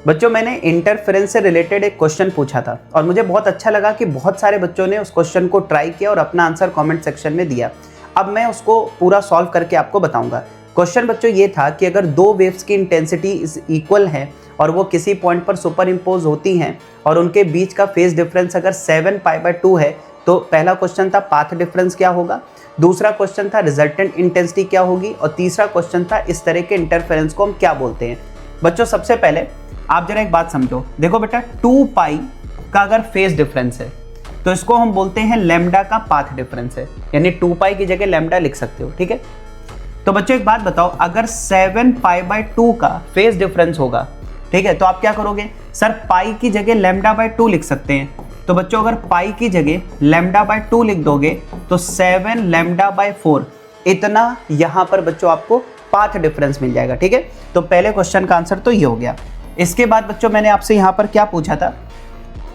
बच्चों मैंने इंटरफेरेंस से रिलेटेड एक क्वेश्चन पूछा था और मुझे बहुत अच्छा लगा कि बहुत सारे बच्चों ने उस क्वेश्चन को ट्राई किया और अपना आंसर कमेंट सेक्शन में दिया। अब मैं उसको पूरा सॉल्व करके आपको बताऊंगा। क्वेश्चन बच्चों ये था कि अगर दो वेव्स की इंटेंसिटी इज इक्वल है और वो किसी पॉइंट पर सुपर इम्पोज होती हैं और उनके बीच का फेज डिफरेंस अगर 7π/2 है तो पहला क्वेश्चन था पाथ डिफरेंस क्या होगा, दूसरा क्वेश्चन था रिजल्टेंट इंटेंसिटी क्या होगी और तीसरा क्वेश्चन था इस तरह के इंटरफेरेंस को हम क्या बोलते हैं। बच्चों सबसे पहले आप जरा एक बात समझो, देखो बेटा 2π का अगर फेज डिफरेंस है तो इसको हम बोलते हैं लैम्डा का पाथ डिफरेंस है, यानी 2π की जगह लैम्डा लिख सकते हो, ठीक है। तो बच्चों एक बात बताओ, अगर 7π/2 का फेज डिफरेंस होगा, ठीक है, तो आप क्या करोगे, सर पाई की जगह λ/2 लिख सकते हैं। तो बच्चों अगर पाई की जगह λ/2 लिख दोगे तो 7λ/4 इतना यहां पर बच्चों आपको पाथ डिफरेंस मिल जाएगा, ठीक है। तो पहले क्वेश्चन का आंसर तो ये हो गया। इसके बाद बच्चों मैंने आपसे यहां पर क्या पूछा था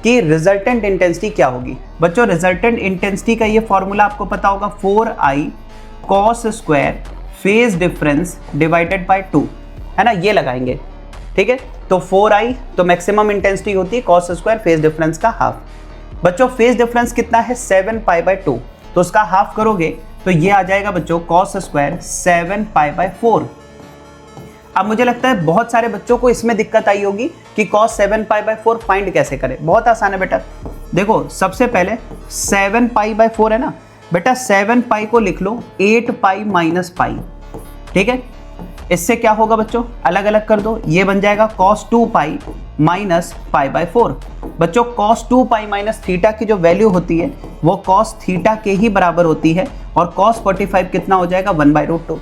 कि रिजल्टेंट इंटेंसिटी क्या होगी। बच्चों रिजल्टेंट इंटेंसिटी का ये फॉर्मूला आपको पता होगा, 4i cos square phase difference divided by 2, है ना, ये लगाएंगे, ठीक है। तो 4i तो मैक्सिमम इंटेंसिटी होती है cos स्क्वायर फेज डिफरेंस का हाफ। बच्चों फेज डिफरेंस कितना है 7π/2, तो उसका हाफ करोगे तो ये आ जाएगा बच्चों cos स्क्वायर 7π/4। अब मुझे लगता है बहुत सारे बच्चों को इसमें दिक्कत आई होगी कि cos 7π/4 फाइंड कैसे करें। बहुत आसान है बेटा, देखो सबसे पहले 7π/4 है ना बेटा, 7π को लिख लो 8π - π, ठीक है। इससे क्या होगा बच्चों, अलग अलग कर दो, ये बन जाएगा cos 2π - π/4। बच्चों cos 2π - थीटा की जो वैल्यू होती है वो cos थीटा के ही बराबर होती है और cos 45 कितना हो जाएगा 1/√2।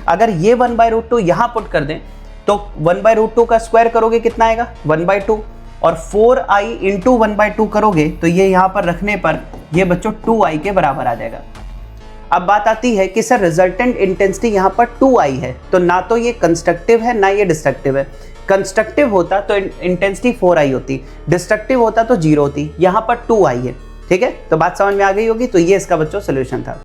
अगर ये 1/√2 यहाँ पुट कर दें तो 1/√2 का स्क्वायर करोगे कितना आएगा 1/2 और 4i इंटू 1/2 करोगे तो ये यहाँ पर रखने पर ये बच्चों 2i के बराबर आ जाएगा। अब बात आती है कि सर रिजल्टेंट इंटेंसिटी यहाँ पर 2i है, तो ना तो ये कंस्ट्रक्टिव है ना ये डिस्ट्रक्टिव है। कंस्ट्रक्टिव होता तो इंटेंसिटी 4i होती, डिस्ट्रक्टिव होता तो 0 होती, यहाँ पर 2i है, ठीक है। तो बात समझ में आ गई होगी। तो ये इसका बच्चों सोल्यूशन था।